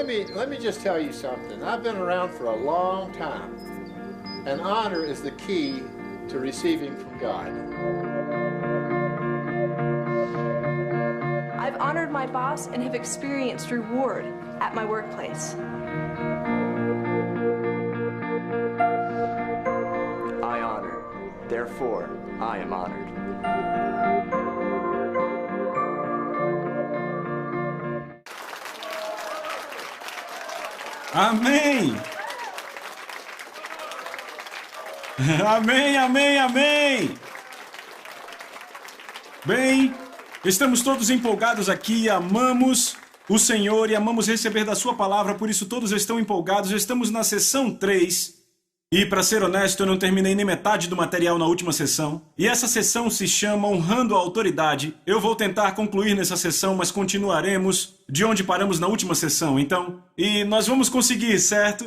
let me just tell you something. I've been around for a long time, and honor is the key to receiving from God. I've honored my boss and have experienced reward at my workplace. I honor, therefore I am honored. Amém! Amém, amém, amém! Bem, estamos todos empolgados aqui, amamos o Senhor e amamos receber da sua palavra, por isso todos estão empolgados. Estamos na sessão 3 e, para ser honesto, eu não terminei nem metade do material na última sessão. E essa sessão se chama Honrando a Autoridade. Eu vou tentar concluir nessa sessão, mas continuaremos de onde paramos na última sessão, então. E nós vamos conseguir, certo?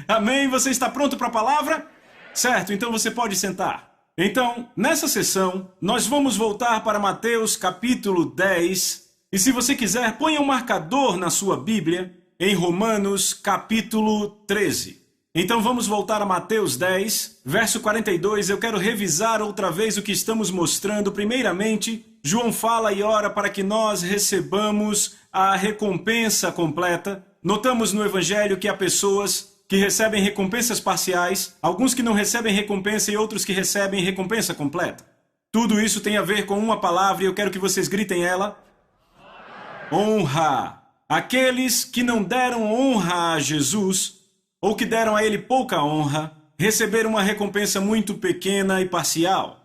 Amém? Você está pronto para a palavra? Certo, então você pode sentar. Então, nessa sessão, nós vamos voltar para Mateus capítulo 10. E se você quiser, ponha um marcador na sua Bíblia em Romanos capítulo 13. Então vamos voltar a Mateus 10, verso 42. Eu quero revisar outra vez o que estamos mostrando. Primeiramente, João fala e ora para que nós recebamos a recompensa completa. Notamos no Evangelho que há pessoas que recebem recompensas parciais, alguns que não recebem recompensa e outros que recebem recompensa completa. Tudo isso tem a ver com uma palavra e eu quero que vocês gritem ela. Honra. Aqueles que não deram honra a Jesus, ou que deram a ele pouca honra, receberam uma recompensa muito pequena e parcial.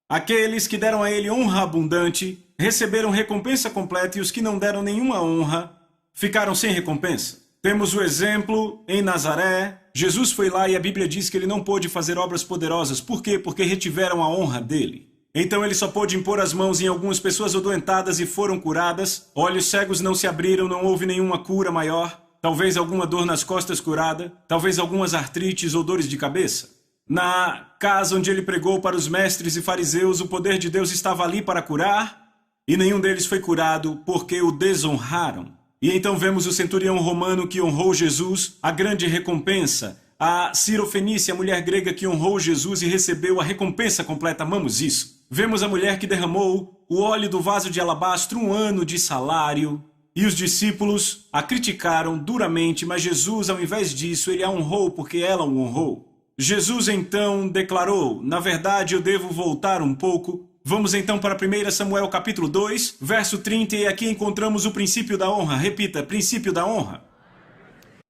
Aqueles que deram a ele honra abundante, receberam recompensa completa, e os que não deram nenhuma honra, ficaram sem recompensa. Temos o exemplo em Nazaré. Jesus foi lá e a Bíblia diz que ele não pôde fazer obras poderosas. Por quê? Porque retiveram a honra dele. Então ele só pôde impor as mãos em algumas pessoas adoentadas e foram curadas. Olhos cegos não se abriram, não houve nenhuma cura maior. Talvez alguma dor nas costas curada, talvez algumas artrites ou dores de cabeça. Na casa onde ele pregou para os mestres e fariseus, o poder de Deus estava ali para curar, e nenhum deles foi curado porque o desonraram. E então vemos o centurião romano que honrou Jesus, a grande recompensa. A Cirofenícia, a mulher grega que honrou Jesus e recebeu a recompensa completa. Amamos isso. Vemos a mulher que derramou o óleo do vaso de alabastro, 1 ano de salário. E os discípulos a criticaram duramente, mas Jesus, ao invés disso, ele a honrou porque ela o honrou. Jesus então declarou: na verdade eu devo voltar um pouco. Vamos então para 1 Samuel capítulo 2, verso 30, e aqui encontramos o princípio da honra. Repita, princípio da honra.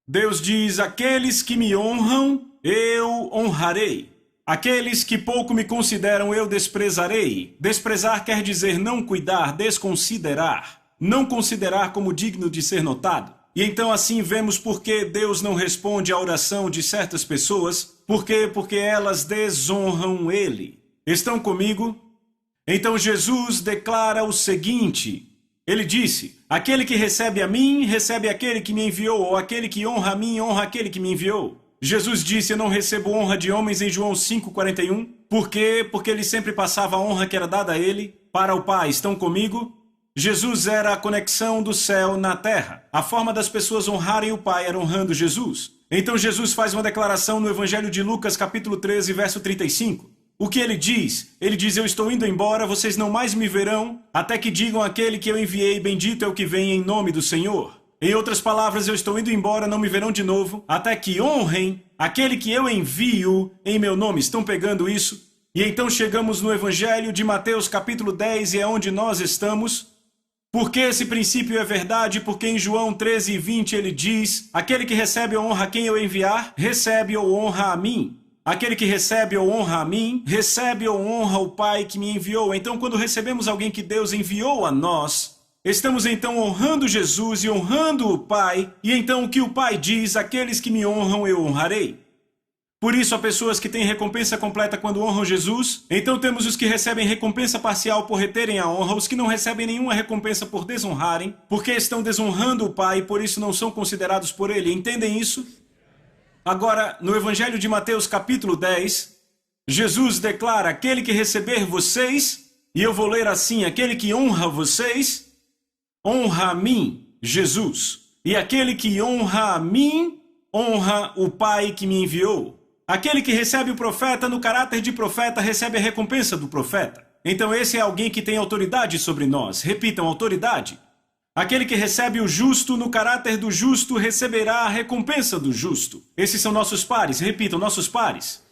Deus diz: aqueles que me honram, eu honrarei. Aqueles que pouco me consideram, eu desprezarei. Desprezar quer dizer não cuidar, desconsiderar. Não considerar como digno de ser notado. E então assim vemos por que Deus não responde à oração de certas pessoas. Por quê? Porque elas desonram Ele. Estão comigo? Então Jesus declara o seguinte. Ele disse: aquele que recebe a mim, recebe aquele que me enviou, ou aquele que honra a mim, honra aquele que me enviou. Jesus disse: eu não recebo honra de homens em João 5,41. Por quê? Porque ele sempre passava a honra que era dada a ele para o Pai. Estão comigo? Jesus era a conexão do céu na terra. A forma das pessoas honrarem o Pai era honrando Jesus. Então Jesus faz uma declaração no Evangelho de Lucas, capítulo 13, verso 35. O que ele diz? Ele diz: eu estou indo embora, vocês não mais me verão, até que digam àquele que eu enviei, bendito é o que vem em nome do Senhor. Em outras palavras, eu estou indo embora, não me verão de novo, até que honrem aquele que eu envio em meu nome. Estão pegando isso? E então chegamos no Evangelho de Mateus, capítulo 10, e é onde nós estamos. Porque esse princípio é verdade, porque em João 13, 20 ele diz: aquele que recebe ou honra quem eu enviar, recebe ou honra a mim. Aquele que recebe ou honra a mim, recebe ou honra o Pai que me enviou. Então, quando recebemos alguém que Deus enviou a nós, estamos então honrando Jesus e honrando o Pai. E então o que o Pai diz: aqueles que me honram eu honrarei. Por isso, há pessoas que têm recompensa completa quando honram Jesus. Então temos os que recebem recompensa parcial por reterem a honra, os que não recebem nenhuma recompensa por desonrarem, porque estão desonrando o Pai e por isso não são considerados por Ele. Entendem isso? Agora, no Evangelho de Mateus capítulo 10, Jesus declara: aquele que receber vocês, e eu vou ler assim: aquele que honra vocês, honra a mim, Jesus. E aquele que honra a mim, honra o Pai que me enviou. Aquele que recebe o profeta no caráter de profeta, recebe a recompensa do profeta. Então esse é alguém que tem autoridade sobre nós. Repitam, autoridade. Aquele que recebe o justo no caráter do justo, receberá a recompensa do justo. Esses são nossos pares. Repitam, nossos pares.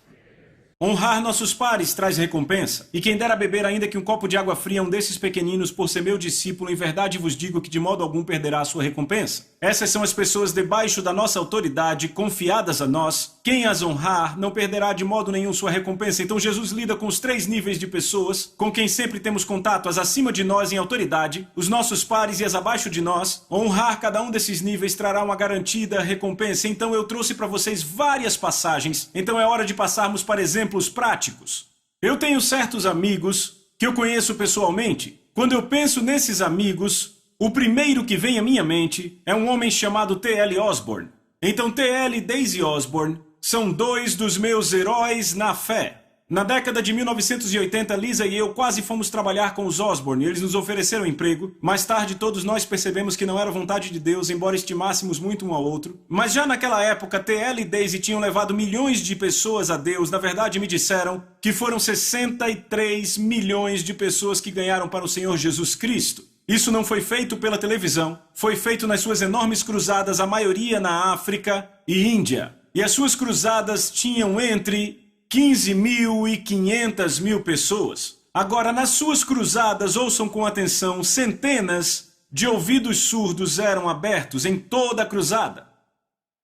Honrar nossos pares traz recompensa. E quem dera beber ainda que um copo de água fria a um desses pequeninos, por ser meu discípulo, em verdade vos digo que de modo algum perderá a sua recompensa. Essas são as pessoas debaixo da nossa autoridade, confiadas a nós. Quem as honrar não perderá de modo nenhum sua recompensa. Então Jesus lida com os 3 níveis de pessoas, com quem sempre temos contato, as acima de nós em autoridade, os nossos pares e as abaixo de nós. Honrar cada um desses níveis trará uma garantida recompensa. Então eu trouxe para vocês várias passagens. Então é hora de passarmos para exemplos práticos. Eu tenho certos amigos que eu conheço pessoalmente. Quando eu penso nesses amigos, o primeiro que vem à minha mente é um homem chamado T.L. Osborne. Então T.L. e Daisy Osborne são 2 dos meus heróis na fé. Na década de 1980, Lisa e eu quase fomos trabalhar com os Osborne. Eles nos ofereceram emprego. Mais tarde, todos nós percebemos que não era vontade de Deus, embora estimássemos muito um ao outro. Mas já naquela época, T.L. e Daisy tinham levado milhões de pessoas a Deus. Na verdade, me disseram que foram 63 milhões de pessoas que ganharam para o Senhor Jesus Cristo. Isso não foi feito pela televisão. Foi feito nas suas enormes cruzadas, a maioria na África e Índia. E as suas cruzadas tinham entre 15 mil e 500 mil pessoas. Agora, nas suas cruzadas, ouçam com atenção, centenas de ouvidos surdos eram abertos em toda a cruzada.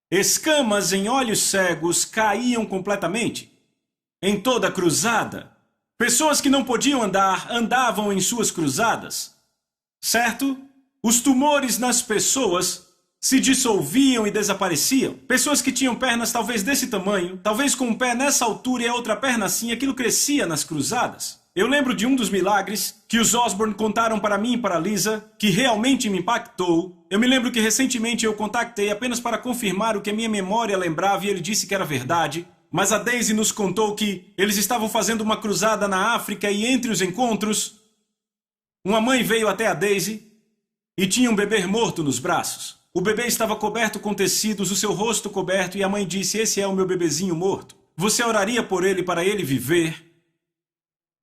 Escamas em olhos cegos caíam completamente. Em toda a cruzada. Pessoas que não podiam andar, andavam em suas cruzadas. Certo? Os tumores nas pessoas se dissolviam e desapareciam. Pessoas que tinham pernas talvez desse tamanho, talvez com um pé nessa altura e a outra perna assim, aquilo crescia nas cruzadas. Eu lembro de um dos milagres que os Osborne contaram para mim e para Lisa, que realmente me impactou. Eu me lembro que recentemente eu contactei apenas para confirmar o que a minha memória lembrava e ele disse que era verdade. Mas a Daisy nos contou que eles estavam fazendo uma cruzada na África e entre os encontros, uma mãe veio até a Daisy e tinha um bebê morto nos braços. O bebê estava coberto com tecidos, o seu rosto coberto, e a mãe disse: "Esse é o meu bebezinho morto. Você oraria por ele para ele viver?"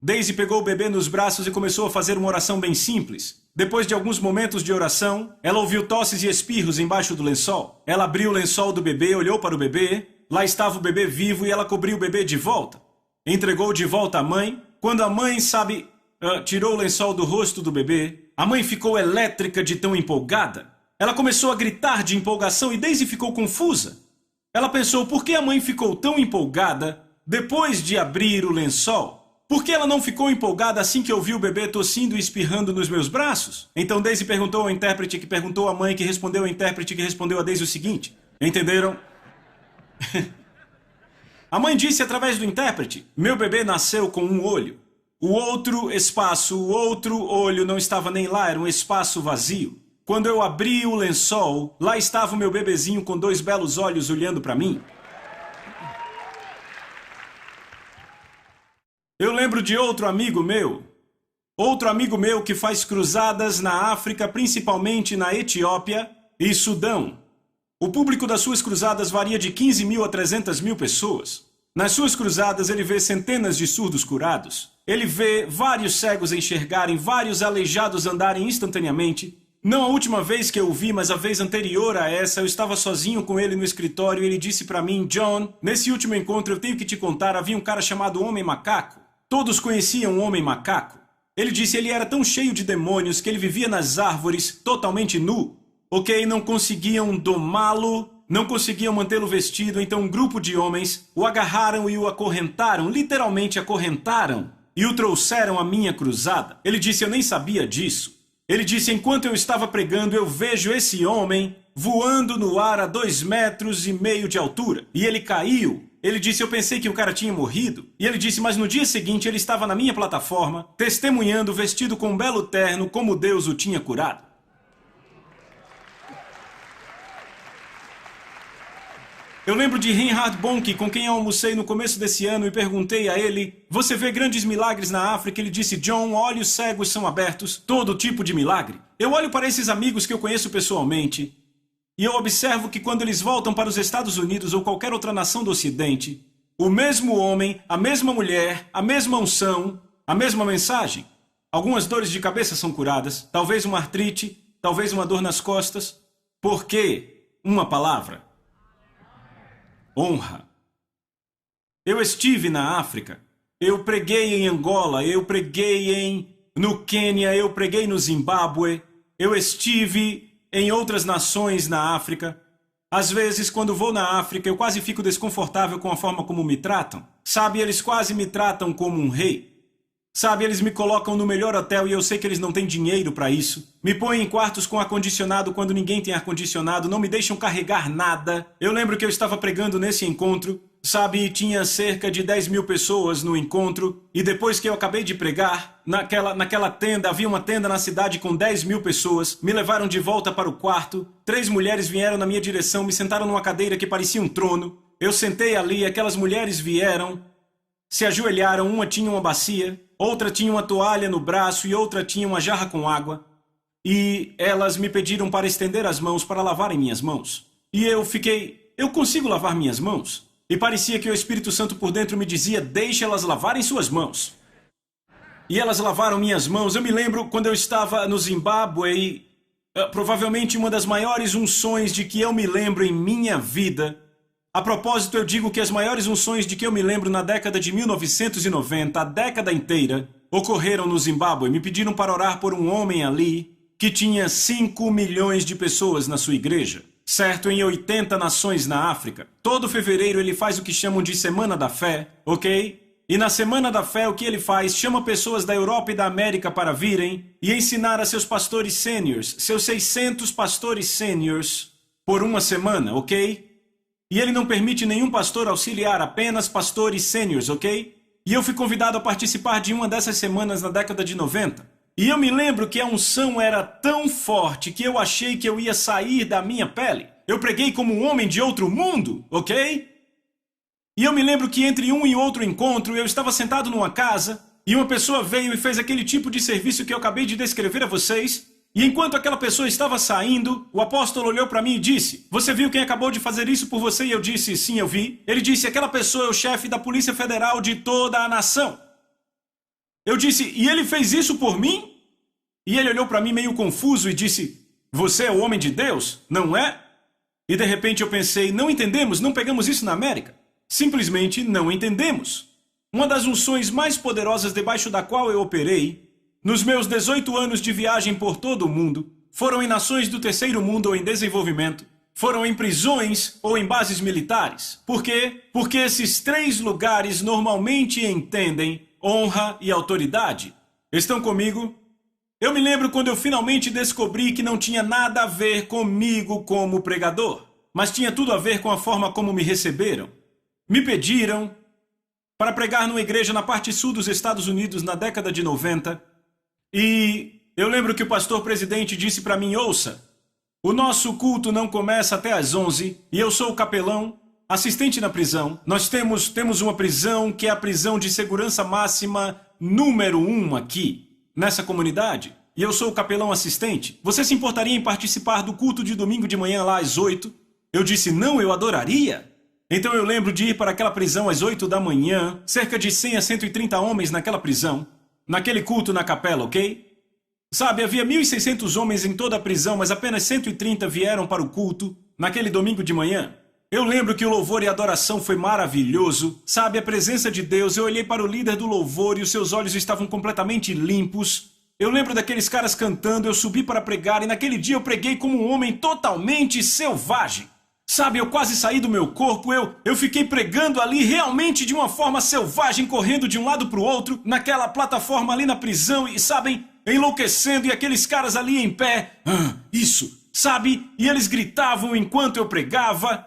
Daisy pegou o bebê nos braços e começou a fazer uma oração bem simples. Depois de alguns momentos de oração, ela ouviu tosses e espirros embaixo do lençol. Ela abriu o lençol do bebê, olhou para o bebê. Lá estava o bebê vivo e ela cobriu o bebê de volta. Entregou de volta à mãe. Quando a mãe, tirou o lençol do rosto do bebê, a mãe ficou elétrica de tão empolgada. Ela começou a gritar de empolgação e Daisy ficou confusa. Ela pensou, por que a mãe ficou tão empolgada depois de abrir o lençol? Por que ela não ficou empolgada assim que ouviu o bebê tossindo e espirrando nos meus braços? Então Daisy perguntou ao intérprete, que perguntou à mãe, que respondeu ao intérprete, que respondeu a Daisy o seguinte. Entenderam? A mãe disse através do intérprete: "Meu bebê nasceu com um olho. O outro olho não estava nem lá, era um espaço vazio. Quando eu abri o lençol, lá estava o meu bebezinho com 2 belos olhos olhando para mim." Eu lembro de outro amigo meu que faz cruzadas na África, principalmente na Etiópia e Sudão. O público das suas cruzadas varia de 15 mil a 300 mil pessoas. Nas suas cruzadas ele vê centenas de surdos curados. Ele vê vários cegos enxergarem, vários aleijados andarem instantaneamente. Não a última vez que eu o vi, mas a vez anterior a essa, eu estava sozinho com ele no escritório e ele disse para mim: "John, nesse último encontro eu tenho que te contar, havia um cara chamado Homem Macaco. Todos conheciam o Homem Macaco. Ele disse ele era tão cheio de demônios que ele vivia nas árvores totalmente nu. Ok, não conseguiam domá-lo, não conseguiam mantê-lo vestido, então um grupo de homens o agarraram e o acorrentaram, literalmente acorrentaram, e o trouxeram à minha cruzada. Ele disse, eu nem sabia disso. Ele disse, enquanto eu estava pregando, eu vejo esse homem voando no ar a 2,5 metros de altura. E ele caiu. Ele disse, eu pensei que o cara tinha morrido. E ele disse, mas no dia seguinte ele estava na minha plataforma, testemunhando, vestido com um belo terno, como Deus o tinha curado. Eu lembro de Reinhard Bonnke, com quem eu almocei no começo desse ano, e perguntei a ele, você vê grandes milagres na África? Ele disse, John, olhos cegos são abertos, todo tipo de milagre. Eu olho para esses amigos que eu conheço pessoalmente, E eu observo que quando eles voltam para os Estados Unidos ou qualquer outra nação do Ocidente, o mesmo homem, a mesma mulher, a mesma unção, a mesma mensagem. Algumas dores de cabeça são curadas, talvez uma artrite, talvez uma dor nas costas. Por quê? Uma palavra: honra. Eu estive na África, eu preguei em Angola, eu preguei no Quênia, eu preguei no Zimbábue, eu estive em outras nações na África. Às vezes, quando vou na África, eu quase fico desconfortável com a forma como me tratam. Sabe, eles quase me tratam como um rei. Sabe, eles me colocam no melhor hotel e eu sei que eles não têm dinheiro para isso. Me põem em quartos com ar-condicionado quando ninguém tem ar-condicionado, não me deixam carregar nada. Eu lembro que eu estava pregando nesse encontro, sabe, tinha cerca de 10 mil pessoas no encontro, e depois que eu acabei de pregar, naquela tenda, havia uma tenda na cidade com 10 mil pessoas, me levaram de volta para o quarto, 3 mulheres vieram na minha direção, me sentaram numa cadeira que parecia um trono, eu sentei ali, aquelas mulheres vieram, se ajoelharam, uma tinha uma bacia, outra tinha uma toalha no braço e outra tinha uma jarra com água. E elas me pediram para estender as mãos para lavarem minhas mãos. E eu consigo lavar minhas mãos? E parecia que o Espírito Santo por dentro me dizia, deixe elas lavarem suas mãos. E elas lavaram minhas mãos. Eu me lembro quando eu estava no Zimbábue e provavelmente uma das maiores unções de que eu me lembro em minha vida. A propósito, eu digo que as maiores unções de que eu me lembro na década de 1990, a década inteira, ocorreram no Zimbábue. Me pediram para orar por um homem ali que tinha 5 milhões de pessoas na sua igreja, certo? Em 80 nações na África. Todo fevereiro ele faz o que chamam de Semana da Fé, ok? E na Semana da Fé o que ele faz? Chama pessoas da Europa e da América para virem e ensinar a seus pastores sêniors, seus 600 pastores sêniors, por uma semana, ok? E ele não permite nenhum pastor auxiliar, apenas pastores sêniors, ok? E eu fui convidado a participar de uma dessas semanas na década de 90. E eu me lembro que a unção era tão forte que eu achei que eu ia sair da minha pele. Eu preguei como um homem de outro mundo, ok? E eu me lembro que entre um e outro encontro eu estava sentado numa casa e uma pessoa veio e fez aquele tipo de serviço que eu acabei de descrever a vocês. E enquanto aquela pessoa estava saindo, o apóstolo olhou para mim e disse, você viu quem acabou de fazer isso por você? E eu disse, sim, eu vi. Ele disse, aquela pessoa é o chefe da Polícia Federal de toda a nação. Eu disse, e ele fez isso por mim? E ele olhou para mim meio confuso e disse, você é o homem de Deus, não é? E de repente eu pensei, não entendemos, não pegamos isso na América. Simplesmente não entendemos. Uma das unções mais poderosas debaixo da qual eu operei, nos meus 18 anos de viagem por todo o mundo, foram em nações do terceiro mundo ou em desenvolvimento, foram em prisões ou em bases militares. Por quê? Porque esses 3 lugares normalmente entendem honra e autoridade. Estão comigo? Eu me lembro quando eu finalmente descobri que não tinha nada a ver comigo como pregador, mas tinha tudo a ver com a forma como me receberam. Me pediram para pregar numa igreja na parte sul dos Estados Unidos na década de 90, e eu lembro que o pastor presidente disse para mim, ouça, o nosso culto não começa até às 11 e eu sou o capelão, assistente na prisão. Nós temos uma prisão que é a prisão de segurança máxima número 1 aqui, nessa comunidade. E eu sou o capelão assistente. Você se importaria em participar do culto de domingo de manhã lá às 8? Eu disse, não, eu adoraria. Então eu lembro de ir para aquela prisão às 8 da manhã, cerca de 100 a 130 homens naquela prisão, naquele culto na capela, ok? Sabe, havia 1.600 homens em toda a prisão, mas apenas 130 vieram para o culto naquele domingo de manhã. Eu lembro que o louvor e a adoração foi maravilhoso. Sabe, a presença de Deus, eu olhei para o líder do louvor e os seus olhos estavam completamente limpos. Eu lembro daqueles caras cantando, eu subi para pregar e naquele dia eu preguei como um homem totalmente selvagem. Sabe, eu quase saí do meu corpo, eu fiquei pregando ali realmente de uma forma selvagem, correndo de um lado para o outro, naquela plataforma ali na prisão e, sabem, enlouquecendo e aqueles caras ali em pé. Isso, sabe? E eles gritavam enquanto eu pregava.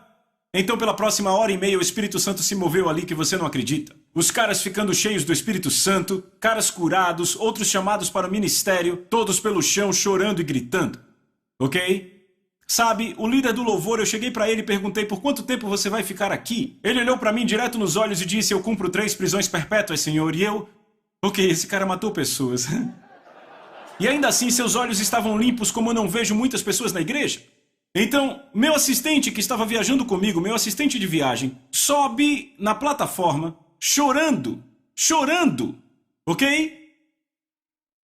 Então pela próxima hora e meia o Espírito Santo se moveu ali que você não acredita. Os caras ficando cheios do Espírito Santo, caras curados, outros chamados para o ministério, todos pelo chão chorando e gritando. Ok? Sabe, o líder do louvor, eu cheguei para ele e perguntei por quanto tempo você vai ficar aqui? Ele olhou para mim direto nos olhos e disse, eu cumpro 3 prisões perpétuas, senhor. E eu, ok, esse cara matou pessoas. E ainda assim seus olhos estavam limpos como eu não vejo muitas pessoas na igreja. Então, meu assistente que estava viajando comigo, meu assistente de viagem, sobe na plataforma chorando, ok?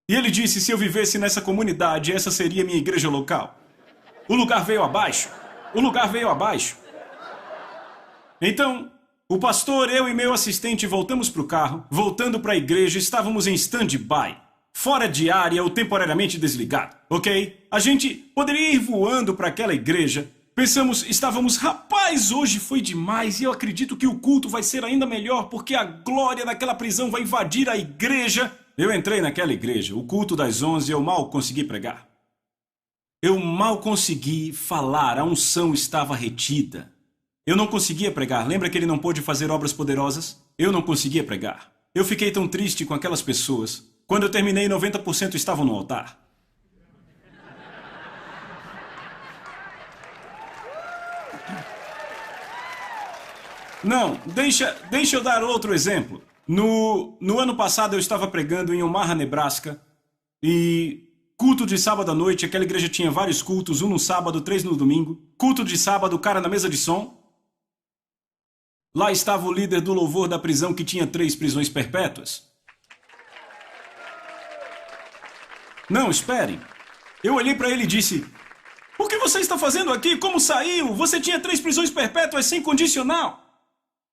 E ele disse, se eu vivesse nessa comunidade, essa seria minha igreja local. O lugar veio abaixo. Então, o pastor, eu e meu assistente voltamos para o carro, voltando para a igreja, estávamos em stand-by, fora de área ou temporariamente desligado, ok? A gente poderia ir voando para aquela igreja. Estávamos, rapaz, hoje foi demais e eu acredito que o culto vai ser ainda melhor porque a glória daquela prisão vai invadir a igreja. Eu entrei naquela igreja, o culto das 11, eu mal consegui pregar. Eu mal consegui falar, a unção estava retida. Eu não conseguia pregar. Lembra que ele não pôde fazer obras poderosas? Eu não conseguia pregar. Eu fiquei tão triste com aquelas pessoas. Quando eu terminei, 90% estavam no altar. Não, deixa eu dar outro exemplo. No ano passado eu estava pregando em Omaha, Nebraska, e culto de sábado à noite, aquela igreja tinha vários cultos, um no sábado, 3 no domingo. Culto de sábado, o cara na mesa de som. Lá estava o líder do louvor da prisão que tinha 3 prisões perpétuas. Não, esperem. Eu olhei para ele e disse, o que você está fazendo aqui? Como saiu? Você tinha 3 prisões perpétuas sem condicional.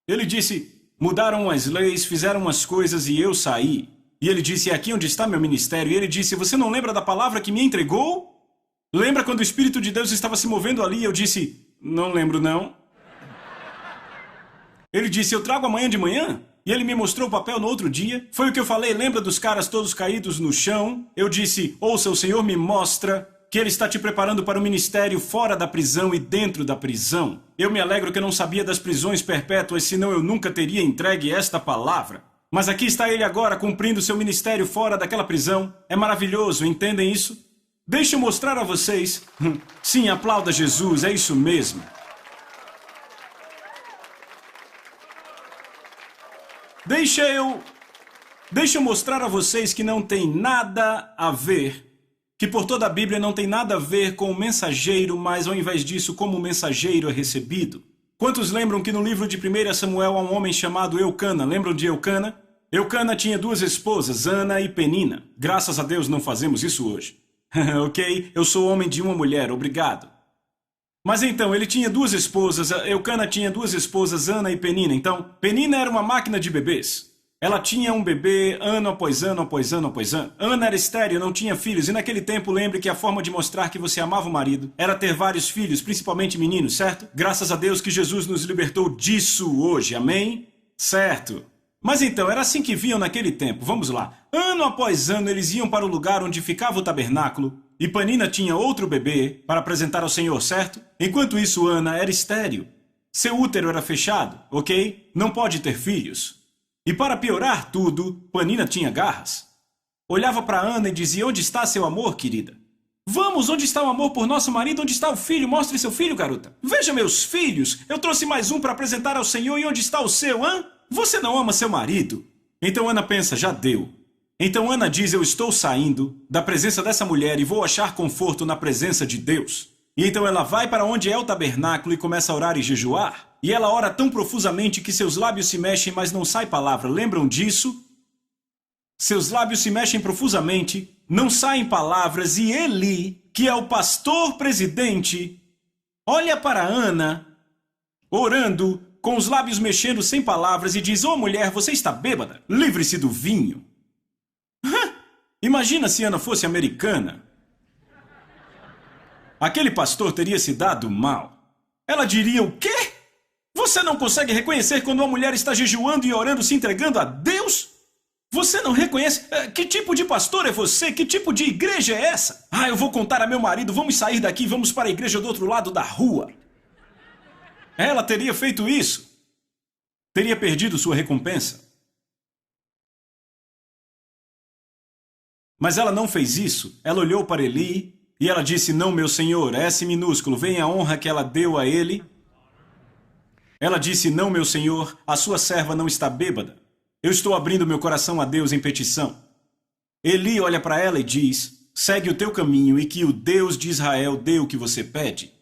Ele disse, mudaram as leis, fizeram umas coisas e eu saí. E ele disse, é aqui onde está meu ministério. E ele disse, você não lembra da palavra que me entregou? Lembra quando o Espírito de Deus estava se movendo ali? Eu disse, não lembro não. Ele disse, eu trago amanhã de manhã? E ele me mostrou o papel no outro dia. Foi o que eu falei, lembra dos caras todos caídos no chão? Eu disse, ouça, o Senhor me mostra que Ele está te preparando para o ministério fora da prisão e dentro da prisão. Eu me alegro que eu não sabia das prisões perpétuas, senão eu nunca teria entregue esta palavra. Mas aqui está Ele agora cumprindo seu ministério fora daquela prisão. É maravilhoso, entendem isso? Deixa eu mostrar a vocês. Sim, aplauda Jesus, é isso mesmo. Deixa eu mostrar a vocês que não tem nada a ver, que por toda a Bíblia não tem nada a ver com o mensageiro, mas ao invés disso, como o mensageiro é recebido. Quantos lembram que no livro de 1 Samuel há um homem chamado Eucana? Lembram de Eucana? Eucana tinha 2 esposas, Ana e Penina. Graças a Deus não fazemos isso hoje. Ok? Eu sou homem de uma mulher, obrigado. Mas então, ele tinha 2 esposas, Eucana tinha 2 esposas, Ana e Penina. Então, Penina era uma máquina de bebês. Ela tinha um bebê ano após ano, após ano, após ano. Ana era estéril, não tinha filhos. E naquele tempo, lembre que a forma de mostrar que você amava o marido era ter vários filhos, principalmente meninos, certo? Graças a Deus que Jesus nos libertou disso hoje, amém? Certo. Mas então, era assim que viam naquele tempo. Vamos lá. Ano após ano, eles iam para o lugar onde ficava o tabernáculo. E Penina tinha outro bebê para apresentar ao Senhor, certo? Enquanto isso, Ana era estéril. Seu útero era fechado, ok? Não pode ter filhos. E para piorar tudo, Penina tinha garras. Olhava para Ana e dizia, onde está seu amor, querida? Vamos, onde está o amor por nosso marido? Onde está o filho? Mostre seu filho, garota. Veja meus filhos. Eu trouxe mais um para apresentar ao Senhor. E onde está o seu, hã? Você não ama seu marido? Então Ana pensa, já deu. Então Ana diz, eu estou saindo da presença dessa mulher e vou achar conforto na presença de Deus. E então ela vai para onde é o tabernáculo e começa a orar e jejuar. E ela ora tão profusamente que seus lábios se mexem, mas não sai palavra. Lembram disso? Seus lábios se mexem profusamente, não saem palavras, e Eli, que é o pastor presidente, olha para Ana, orando, com os lábios mexendo sem palavras, e diz, ô mulher, você está bêbada? Livre-se do vinho. Imagina se Ana fosse americana. Aquele pastor teria se dado mal. Ela diria, o quê? Você não consegue reconhecer quando uma mulher está jejuando e orando, se entregando a Deus? Você não reconhece? Que tipo de pastor é você? Que tipo de igreja é essa? Ah, eu vou contar a meu marido, vamos sair daqui, vamos para a igreja do outro lado da rua. Ela teria feito isso. Teria perdido sua recompensa. Mas ela não fez isso. Ela olhou para Eli e ela disse, não, meu senhor, S minúsculo, vem a honra que ela deu a ele. Ela disse, não, meu senhor, a sua serva não está bêbada. Eu estou abrindo meu coração a Deus em petição. Eli olha para ela e diz, segue o teu caminho e que o Deus de Israel dê o que você pede.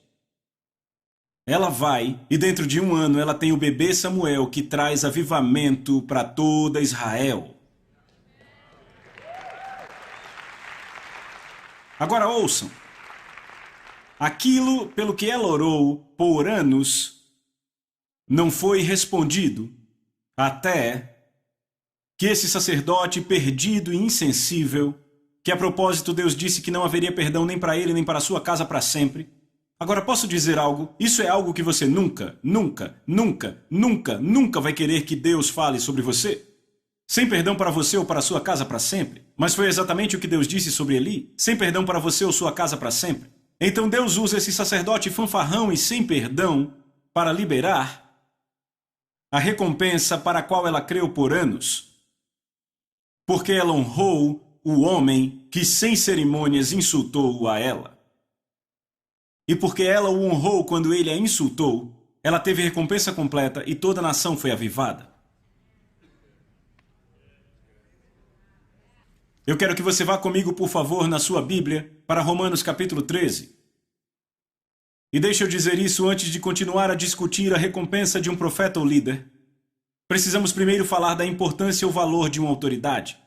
ela vai e dentro de 1 ano ela tem o bebê Samuel que traz avivamento para toda Israel. Agora ouçam. Aquilo pelo que ela orou por anos não foi respondido até que esse sacerdote perdido e insensível, que a propósito Deus disse que não haveria perdão nem para ele nem para a sua casa para sempre. Agora posso dizer algo? Isso é algo que você nunca vai querer que Deus fale sobre você? Sem perdão para você ou para a sua casa para sempre? Mas foi exatamente o que Deus disse sobre Eli? Sem perdão para você ou sua casa para sempre? Então Deus usa esse sacerdote fanfarrão e sem perdão para liberar a recompensa para a qual ela creu por anos. Porque ela honrou o homem que sem cerimônias insultou a ela. E porque ela o honrou quando ele a insultou, ela teve recompensa completa e toda a nação foi avivada. Eu quero que você vá comigo, por favor, na sua Bíblia, para Romanos capítulo 13. E deixa eu dizer isso antes de continuar a discutir a recompensa de um profeta ou líder. Precisamos primeiro falar da importância ou valor de uma autoridade.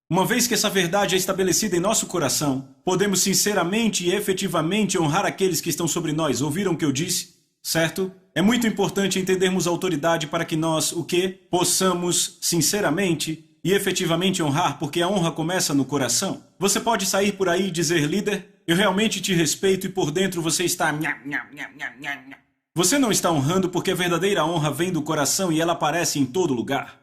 Uma vez que essa verdade é estabelecida em nosso coração, podemos sinceramente e efetivamente honrar aqueles que estão sobre nós. Ouviram o que eu disse? Certo? É muito importante entendermos a autoridade para que nós, o quê? Possamos sinceramente e efetivamente honrar, porque a honra começa no coração. Você pode sair por aí e dizer, líder, eu realmente te respeito e por dentro você está... Você não está honrando porque a verdadeira honra vem do coração e ela aparece em todo lugar.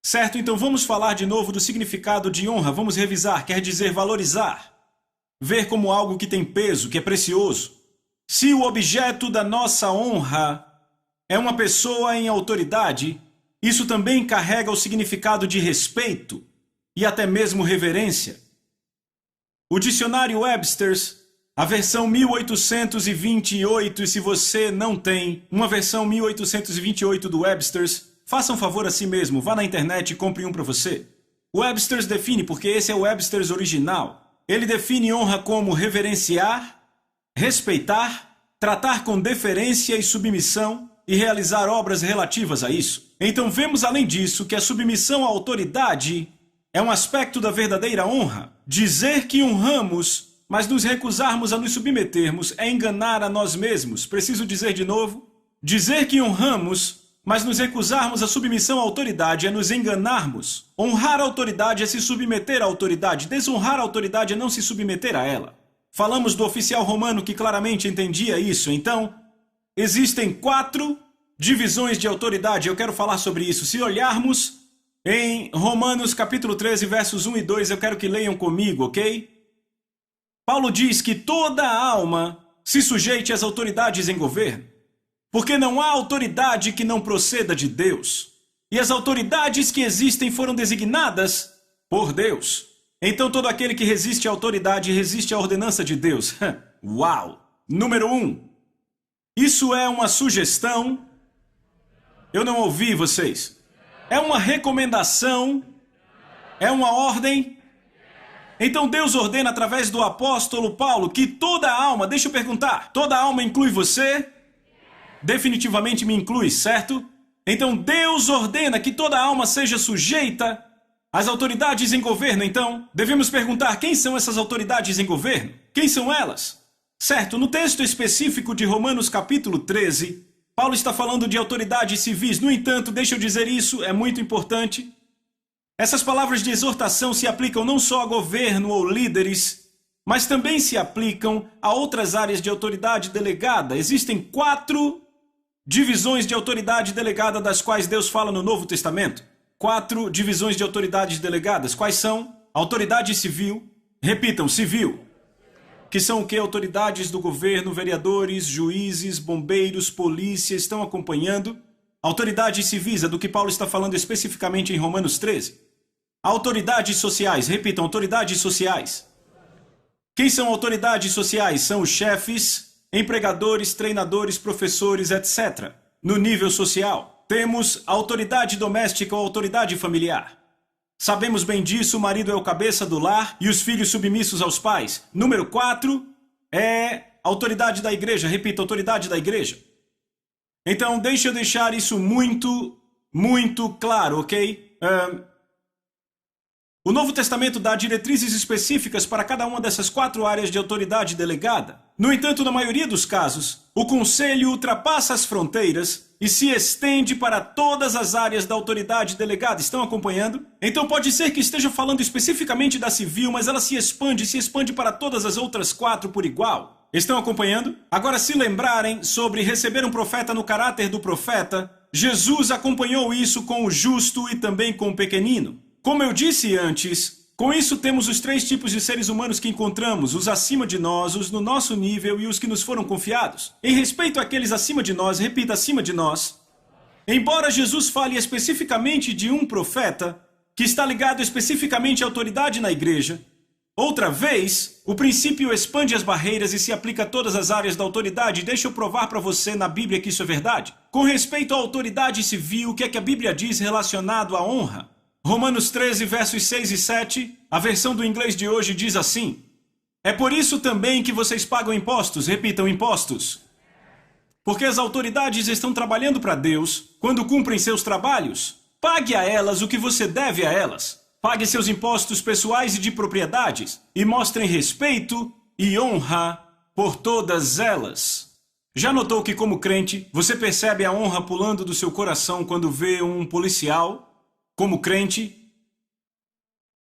Certo? Então vamos falar de novo do significado de honra. Vamos revisar, quer dizer valorizar. Ver como algo que tem peso, que é precioso. Se o objeto da nossa honra é uma pessoa em autoridade, isso também carrega o significado de respeito e até mesmo reverência. O dicionário Webster's, a versão 1828, e se você não tem uma versão 1828 do Webster's, faça um favor a si mesmo, vá na internet e compre um para você. O Webster's define, porque esse é o Webster's original. Ele define honra como reverenciar, respeitar, tratar com deferência e submissão e realizar obras relativas a isso. Então vemos além disso que a submissão à autoridade é um aspecto da verdadeira honra. Dizer que honramos, mas nos recusarmos a nos submetermos é enganar a nós mesmos. Preciso dizer de novo? Dizer que honramos, mas nos recusarmos à submissão à autoridade é nos enganarmos. Honrar a autoridade é se submeter à autoridade. Desonrar a autoridade é não se submeter a ela. Falamos do oficial romano que claramente entendia isso. Então, existem 4 divisões de autoridade. Eu quero falar sobre isso. Se olharmos em Romanos capítulo 13, versos 1 e 2, eu quero que leiam comigo, ok? Paulo diz que toda alma se sujeite às autoridades em governo, porque não há autoridade que não proceda de Deus. E as autoridades que existem foram designadas por Deus. Então todo aquele que resiste à autoridade resiste à ordenança de Deus. Uau! Número 1. Isso é uma sugestão. Eu não ouvi vocês. É uma recomendação. É uma ordem. Então Deus ordena através do apóstolo Paulo que toda alma, deixa eu perguntar, toda alma inclui você? Definitivamente me inclui, certo? Então Deus ordena que toda alma seja sujeita às autoridades em governo. Então, devemos perguntar quem são essas autoridades em governo? Quem são elas? Certo, no texto específico de Romanos capítulo 13, Paulo está falando de autoridades civis. No entanto, deixa eu dizer isso, é muito importante. Essas palavras de exortação se aplicam não só a governo ou líderes, mas também se aplicam a outras áreas de autoridade delegada. Existem 4 divisões de autoridade delegada das quais Deus fala no Novo Testamento. 4 divisões de autoridades delegadas. Quais são? Autoridade civil. Repitam, civil. Que são o que? Autoridades do governo, vereadores, juízes, bombeiros, polícia, estão acompanhando? Autoridades civis é do que Paulo está falando especificamente em Romanos 13. Autoridades sociais. Repitam, autoridades sociais. Quem são autoridades sociais? São os chefes, empregadores, treinadores, professores, etc. No nível social, temos a autoridade doméstica ou autoridade familiar. Sabemos bem disso, o marido é o cabeça do lar e os filhos submissos aos pais. Número 4 é autoridade da igreja. Repita, autoridade da igreja. Então, deixa eu deixar isso muito claro, ok? O Novo Testamento dá diretrizes específicas para cada uma dessas 4 áreas de autoridade delegada. No entanto, na maioria dos casos, o conselho ultrapassa as fronteiras e se estende para todas as áreas da autoridade delegada. Estão acompanhando? Então pode ser que esteja falando especificamente da civil, mas ela se expande para todas as outras 4 por igual. Estão acompanhando? Agora, se lembrarem sobre receber um profeta no caráter do profeta, Jesus acompanhou isso com o justo e também com o pequenino. Como eu disse antes, com isso temos os 3 tipos de seres humanos que encontramos, os acima de nós, os no nosso nível e os que nos foram confiados. Em respeito àqueles acima de nós, repita, acima de nós. Embora Jesus fale especificamente de um profeta, que está ligado especificamente à autoridade na igreja, outra vez, o princípio expande as barreiras e se aplica a todas as áreas da autoridade. Deixa eu provar para você na Bíblia que isso é verdade. Com respeito à autoridade civil, o que é que a Bíblia diz relacionado à honra? Romanos 13, versos 6 e 7, a versão do inglês de hoje diz assim: é por isso também que vocês pagam impostos, repitam, impostos. Porque as autoridades estão trabalhando para Deus quando cumprem seus trabalhos. Pague a elas o que você deve a elas. Pague seus impostos pessoais e de propriedades e mostrem respeito e honra por todas elas. Já notou que, como crente, você percebe a honra pulando do seu coração quando vê um policial? Como crente,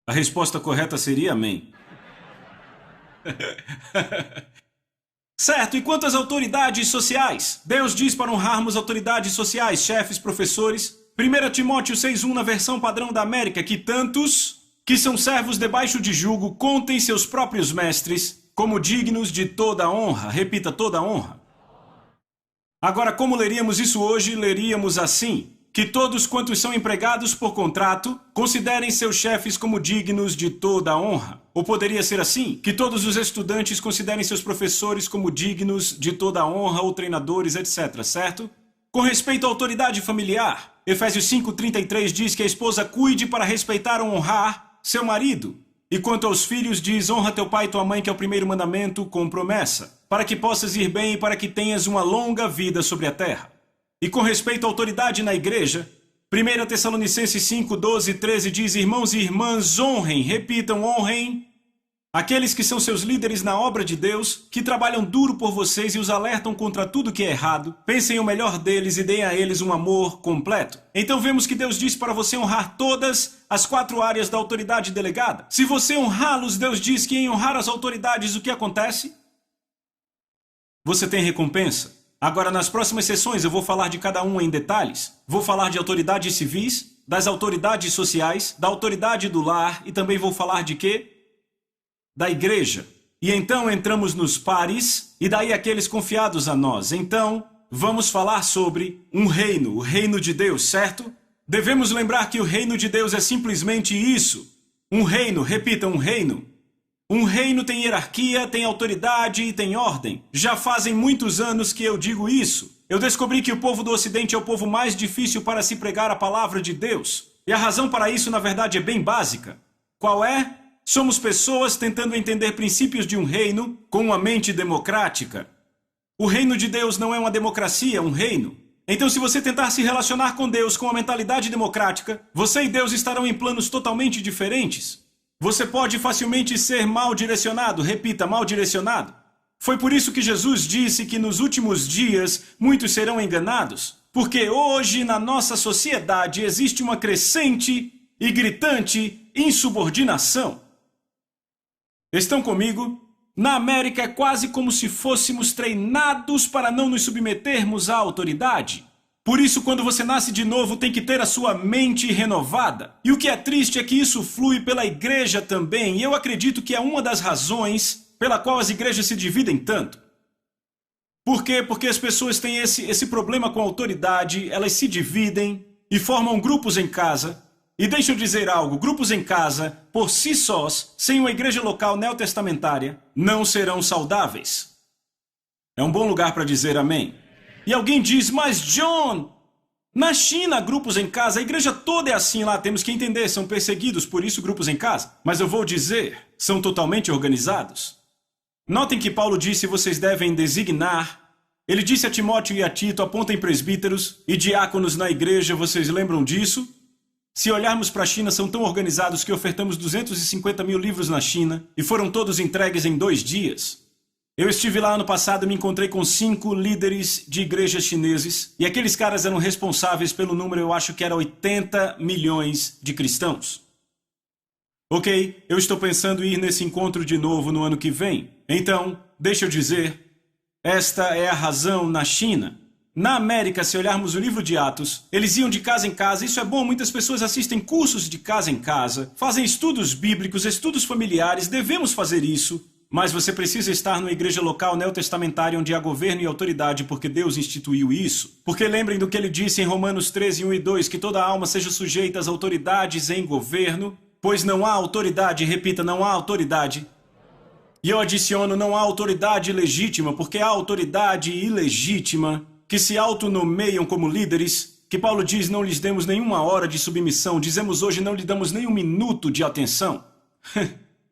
a resposta correta seria amém. Certo, e quanto às autoridades sociais? Deus diz para honrarmos autoridades sociais, chefes, professores. 1 Timóteo 6,1 na versão padrão da América, que tantos que são servos debaixo de jugo contem seus próprios mestres como dignos de toda a honra. Repita, toda a honra. Agora, como leríamos isso hoje? Leríamos assim: que todos quantos são empregados por contrato considerem seus chefes como dignos de toda a honra. Ou poderia ser assim: que todos os estudantes considerem seus professores como dignos de toda a honra, ou treinadores, etc., certo? Com respeito à autoridade familiar, Efésios 5:33 diz que a esposa cuide para respeitar ou honrar seu marido. E quanto aos filhos diz: honra teu pai e tua mãe, que é o primeiro mandamento, com promessa, para que possas ir bem e para que tenhas uma longa vida sobre a terra. E com respeito à autoridade na igreja, 1 Tessalonicenses 5, 12 e 13 diz: irmãos e irmãs, honrem, repitam, honrem aqueles que são seus líderes na obra de Deus, que trabalham duro por vocês e os alertam contra tudo que é errado. Pensem o melhor deles e deem a eles um amor completo. Então vemos que Deus diz para você honrar todas as 4 áreas da autoridade delegada. Se você honrá-los, Deus diz que em honrar as autoridades, o que acontece? Você tem recompensa. Agora, nas próximas sessões, eu vou falar de cada uma em detalhes. Vou falar de autoridades civis, das autoridades sociais, da autoridade do lar e também vou falar de quê? Da igreja. E então entramos nos pares e daí aqueles confiados a nós. Então, vamos falar sobre um reino, o reino de Deus, certo? Devemos lembrar que o reino de Deus é simplesmente isso. Um reino, repita, um reino. Um reino tem hierarquia, tem autoridade e tem ordem. Já fazem muitos anos que eu digo isso. Eu descobri que o povo do Ocidente é o povo mais difícil para se pregar a palavra de Deus. E a razão para isso, na verdade, é bem básica. Qual é? Somos pessoas tentando entender princípios de um reino com uma mente democrática. O reino de Deus não é uma democracia, é um reino. Então, se você tentar se relacionar com Deus com uma mentalidade democrática, você e Deus estarão em planos totalmente diferentes. Você pode facilmente ser mal direcionado, repita, mal direcionado. Foi por isso que Jesus disse que nos últimos dias muitos serão enganados, porque hoje na nossa sociedade existe uma crescente e gritante insubordinação. Estão comigo? Na América é quase como se fôssemos treinados para não nos submetermos à autoridade. Por isso, quando você nasce de novo, tem que ter a sua mente renovada. E o que é triste é que isso flui pela igreja também. E eu acredito que é uma das razões pela qual as igrejas se dividem tanto. Por quê? Porque as pessoas têm esse problema com a autoridade, elas se dividem e formam grupos em casa. E deixa eu dizer algo, grupos em casa, por si sós, sem uma igreja local neotestamentária, não serão saudáveis. É um bom lugar para dizer amém. E alguém diz: mas John, na China, grupos em casa, a igreja toda é assim lá, temos que entender, são perseguidos, por isso grupos em casa. Mas eu vou dizer, são totalmente organizados. Notem que Paulo disse vocês devem designar. Ele disse a Timóteo e a Tito, apontem presbíteros e diáconos na igreja, vocês lembram disso? Se olharmos para a China, são tão organizados que ofertamos 250 mil livros na China e foram todos entregues em 2 dias. Eu estive lá ano passado e me encontrei com 5 líderes de igrejas chineses e aqueles caras eram responsáveis pelo número, eu acho que era 80 milhões de cristãos. Ok, eu estou pensando em ir nesse encontro de novo no ano que vem. Então, deixa eu dizer, esta é a razão na China. Na América, se olharmos o livro de Atos, eles iam de casa em casa, isso é bom, muitas pessoas assistem cursos de casa em casa, fazem estudos bíblicos, estudos familiares, devemos fazer isso, mas você precisa estar numa igreja local neotestamentária onde há governo e autoridade, porque Deus instituiu isso. Porque lembrem do que ele disse em Romanos 13, 1 e 2, que toda alma seja sujeita às autoridades em governo, pois não há autoridade, repita, não há autoridade. E eu adiciono, não há autoridade legítima, porque há autoridade ilegítima, que se autonomeiam como líderes, que Paulo diz não lhes demos nenhuma hora de submissão, dizemos hoje não lhe damos nem um minuto de atenção.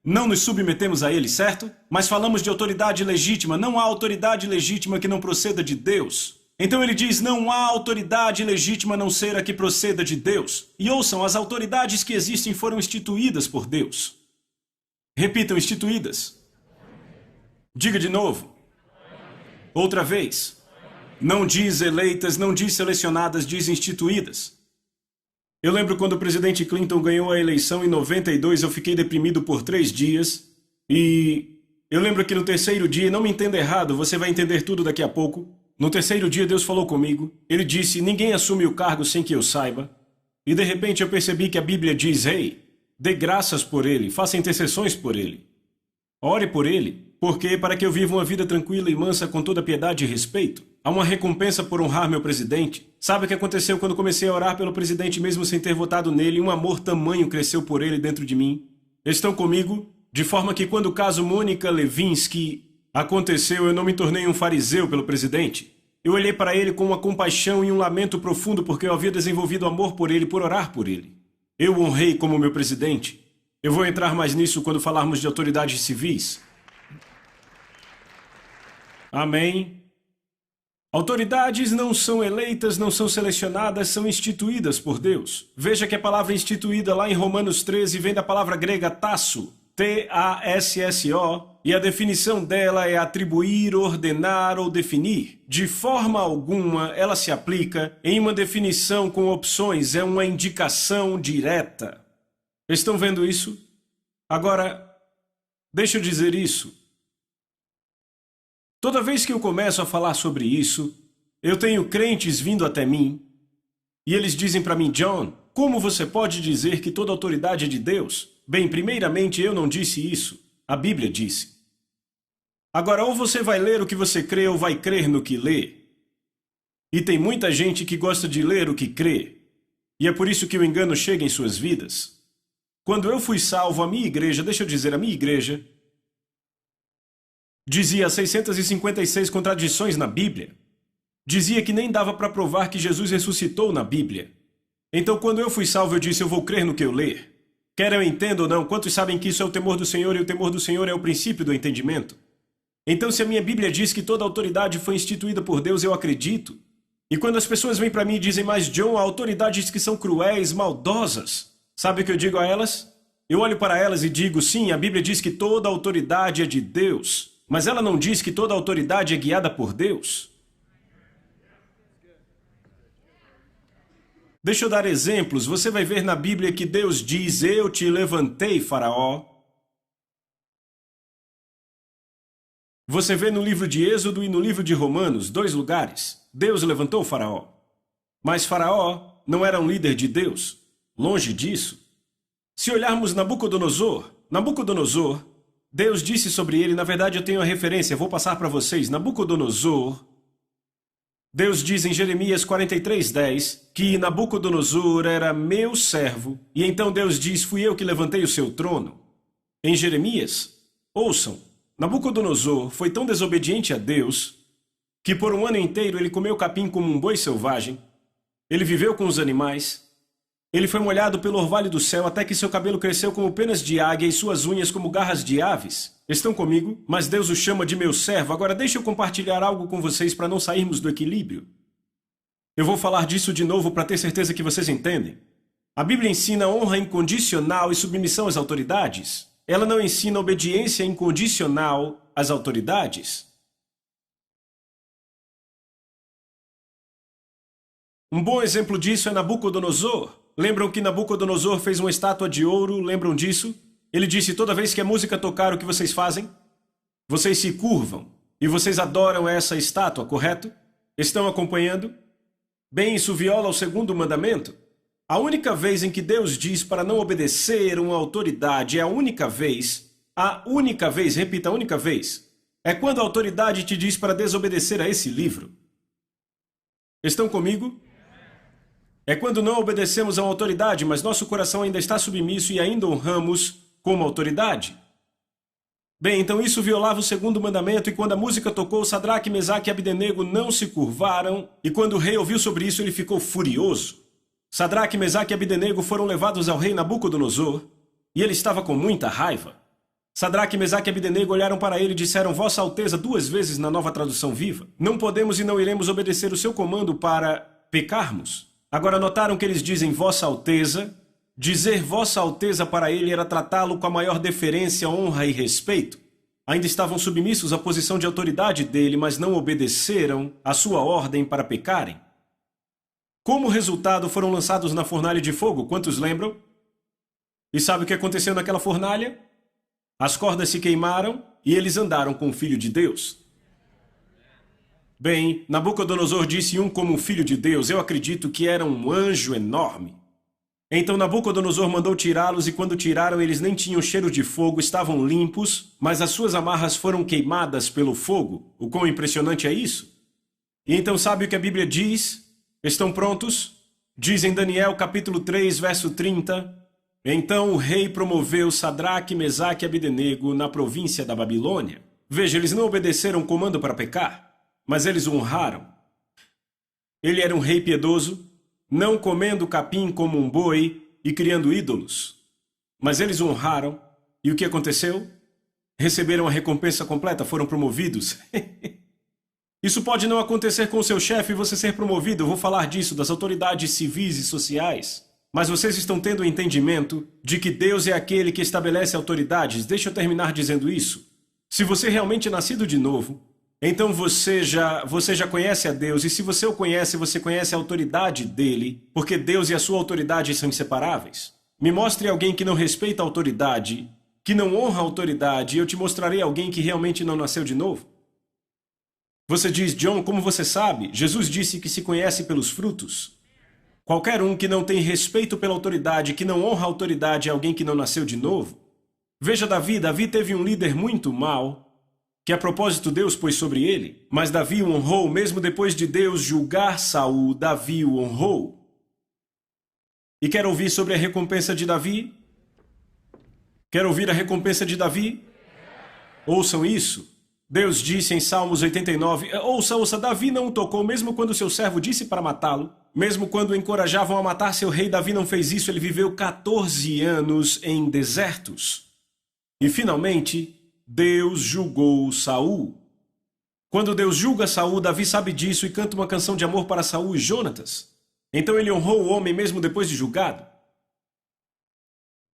Não nos submetemos a ele, certo? Mas falamos de autoridade legítima, não há autoridade legítima que não proceda de Deus. Então ele diz, não há autoridade legítima a não ser a que proceda de Deus. E ouçam, as autoridades que existem foram instituídas por Deus. Repitam, instituídas. Diga de novo. Outra vez. Não diz eleitas, não diz selecionadas, diz instituídas. Eu lembro quando o presidente Clinton ganhou a eleição em 92, eu fiquei deprimido por 3 dias. E eu lembro que no 3º dia, não me entenda errado, você vai entender tudo daqui a pouco. No 3º dia Deus falou comigo. Ele disse, ninguém assume o cargo sem que eu saiba. E de repente eu percebi que a Bíblia diz, ei, dê graças por ele, faça intercessões por ele. Ore por ele, porque para que eu viva uma vida tranquila e mansa com toda piedade e respeito. Há uma recompensa por honrar meu presidente. Sabe o que aconteceu quando comecei a orar pelo presidente mesmo sem ter votado nele? Um amor tamanho cresceu por ele dentro de mim. Estão comigo? De forma que quando o caso Mônica Lewinsky aconteceu, eu não me tornei um fariseu pelo presidente. Eu olhei para ele com uma compaixão e um lamento profundo porque eu havia desenvolvido amor por ele, por orar por ele. Eu o honrei como meu presidente. Eu vou entrar mais nisso quando falarmos de autoridades civis. Amém. Autoridades não são eleitas, não são selecionadas, são instituídas por Deus. Veja que a palavra instituída lá em Romanos 13 vem da palavra grega tasso, T-A-S-S-O, e a definição dela é atribuir, ordenar ou definir. De forma alguma, ela se aplica em uma definição com opções, é uma indicação direta. Estão vendo isso? Agora, deixa eu dizer isso. Toda vez que eu começo a falar sobre isso, eu tenho crentes vindo até mim e eles dizem para mim, John, como você pode dizer que toda autoridade é de Deus? Bem, primeiramente eu não disse isso, a Bíblia disse. Agora, ou você vai ler o que você crê ou vai crer no que lê. E tem muita gente que gosta de ler o que crê, e é por isso que o engano chega em suas vidas. Quando eu fui salvo, a minha igreja, deixa eu dizer, a minha igreja, dizia 656 contradições na Bíblia. Dizia que nem dava para provar que Jesus ressuscitou na Bíblia. Então, quando eu fui salvo, eu disse, eu vou crer no que eu ler. Quer eu entenda ou não, quantos sabem que isso é o temor do Senhor e o temor do Senhor é o princípio do entendimento? Então, se a minha Bíblia diz que toda autoridade foi instituída por Deus, eu acredito. E quando as pessoas vêm para mim e dizem, mas John, há autoridades que são cruéis, maldosas. Sabe o que eu digo a elas? Eu olho para elas e digo, sim, a Bíblia diz que toda autoridade é de Deus. Mas ela não diz que toda autoridade é guiada por Deus. Deixa eu dar exemplos. Você vai ver na Bíblia que Deus diz, eu te levantei, Faraó. Você vê no livro de Êxodo e no livro de Romanos, 2 lugares. Deus levantou Faraó. Mas Faraó não era um líder de Deus. Longe disso. Se olharmos Nabucodonosor, Deus disse sobre ele, na verdade eu tenho a referência, vou passar para vocês. Nabucodonosor, Deus diz em Jeremias 43:10 que Nabucodonosor era meu servo, e então Deus diz, fui eu que levantei o seu trono. Em Jeremias, ouçam, Nabucodonosor foi tão desobediente a Deus que por um ano inteiro ele comeu capim como um boi selvagem, ele viveu com os animais, Ele foi molhado pelo orvalho do céu até que seu cabelo cresceu como penas de águia e suas unhas como garras de aves. Estão comigo? Mas Deus o chama de meu servo. Agora deixe eu compartilhar algo com vocês para não sairmos do equilíbrio. Eu vou falar disso de novo para ter certeza que vocês entendem. A Bíblia ensina honra incondicional e submissão às autoridades. Ela não ensina obediência incondicional às autoridades. Um bom exemplo disso é Nabucodonosor. Lembram que Nabucodonosor fez uma estátua de ouro? Lembram disso? Ele disse, toda vez que a música tocar, o que vocês fazem? Vocês se curvam e vocês adoram essa estátua, correto? Estão acompanhando? Bem, isso viola o segundo mandamento. A única vez em que Deus diz para não obedecer uma autoridade é a única vez, repita, a única vez, é quando a autoridade te diz para desobedecer a esse livro. Estão comigo? É quando não obedecemos a uma autoridade, mas nosso coração ainda está submisso e ainda honramos como autoridade. Bem, então isso violava o segundo mandamento, e quando a música tocou, Sadraque, Mesaque e Abdenego não se curvaram, e quando o rei ouviu sobre isso, ele ficou furioso. Sadraque, Mesaque e Abdenego foram levados ao rei Nabucodonosor, e ele estava com muita raiva. Sadraque, Mesaque e Abdenego olharam para ele e disseram, Vossa Alteza, 2 vezes na Nova Tradução Viva, não podemos e não iremos obedecer o seu comando para pecarmos. Agora notaram que eles dizem Vossa Alteza? Dizer Vossa Alteza para ele era tratá-lo com a maior deferência, honra e respeito. Ainda estavam submissos à posição de autoridade dele, mas não obedeceram à sua ordem para pecarem. Como resultado, foram lançados na fornalha de fogo, quantos lembram? E sabe o que aconteceu naquela fornalha? As cordas se queimaram e eles andaram com o Filho de Deus. Bem, Nabucodonosor disse como um filho de Deus, eu acredito que era um anjo enorme. Então Nabucodonosor mandou tirá-los e quando tiraram eles nem tinham cheiro de fogo, estavam limpos, mas as suas amarras foram queimadas pelo fogo. O quão impressionante é isso? E então sabe o que a Bíblia diz? Estão prontos? Diz em Daniel capítulo 3, verso 30, Então o rei promoveu Sadraque, Mesaque e Abdenego na província da Babilônia. Veja, eles não obedeceram o comando para pecar, mas eles o honraram. Ele era um rei piedoso, não comendo capim como um boi e criando ídolos. Mas eles o honraram, e o que aconteceu? Receberam a recompensa completa, foram promovidos. Isso pode não acontecer com o seu chefe e você ser promovido, eu vou falar disso, das autoridades civis e sociais. Mas vocês estão tendo o entendimento de que Deus é aquele que estabelece autoridades. Deixa eu terminar dizendo isso. Se você realmente é nascido de novo, então você já conhece a Deus, e se você o conhece, você conhece a autoridade dele, porque Deus e a sua autoridade são inseparáveis. Me mostre alguém que não respeita a autoridade, que não honra a autoridade, e eu te mostrarei alguém que realmente não nasceu de novo. Você diz, John, como você sabe? Jesus disse que se conhece pelos frutos. Qualquer um que não tem respeito pela autoridade, que não honra a autoridade, é alguém que não nasceu de novo. Veja Davi teve um líder muito mau, que a propósito Deus pôs sobre ele, mas Davi o honrou, mesmo depois de Deus julgar Saul, Davi o honrou. E quer ouvir sobre a recompensa de Davi? Quer ouvir a recompensa de Davi? Ouçam isso. Deus disse em Salmos 89, ouça, Davi não o tocou, mesmo quando seu servo disse para matá-lo, mesmo quando o encorajavam a matar seu rei, Davi não fez isso, ele viveu 14 anos em desertos. E finalmente, Deus julgou Saul. Quando Deus julga Saul, Davi sabe disso e canta uma canção de amor para Saul e Jonatas. Então ele honrou o homem mesmo depois de julgado.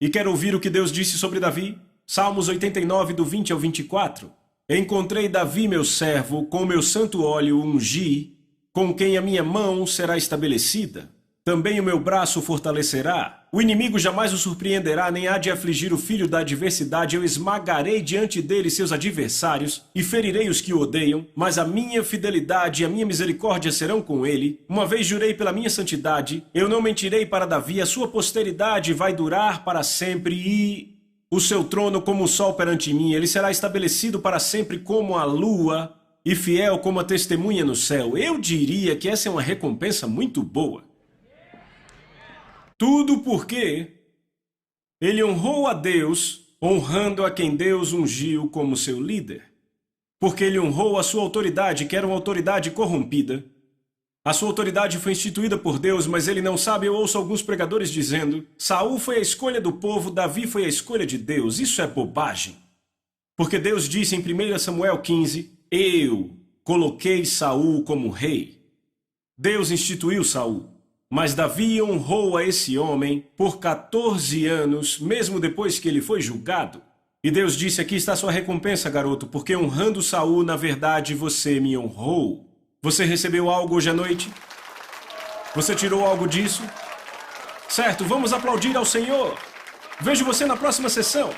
E quer ouvir o que Deus disse sobre Davi? Salmos 89, do 20 ao 24. Encontrei Davi, meu servo, com meu santo óleo ungi, com quem a minha mão será estabelecida. Também o meu braço fortalecerá. O inimigo jamais o surpreenderá, nem há de afligir o filho da adversidade. Eu esmagarei diante dele seus adversários e ferirei os que o odeiam. Mas a minha fidelidade e a minha misericórdia serão com ele. Uma vez jurei pela minha santidade, eu não mentirei para Davi. A sua posteridade vai durar para sempre e o seu trono como o sol perante mim. Ele será estabelecido para sempre como a lua e fiel como a testemunha no céu. Eu diria que essa é uma recompensa muito boa. Tudo porque ele honrou a Deus, honrando a quem Deus ungiu como seu líder. Porque ele honrou a sua autoridade, que era uma autoridade corrompida. A sua autoridade foi instituída por Deus, mas ele não sabe. Eu ouço alguns pregadores dizendo: Saul foi a escolha do povo, Davi foi a escolha de Deus. Isso é bobagem. Porque Deus disse em 1 Samuel 15, eu coloquei Saul como rei. Deus instituiu Saul, mas Davi honrou a esse homem por 14 anos, mesmo depois que ele foi julgado. E Deus disse: aqui está sua recompensa, garoto, porque honrando Saul, na verdade, você me honrou. Você recebeu algo hoje à noite? Você tirou algo disso? Certo, vamos aplaudir ao Senhor. Vejo você na próxima sessão.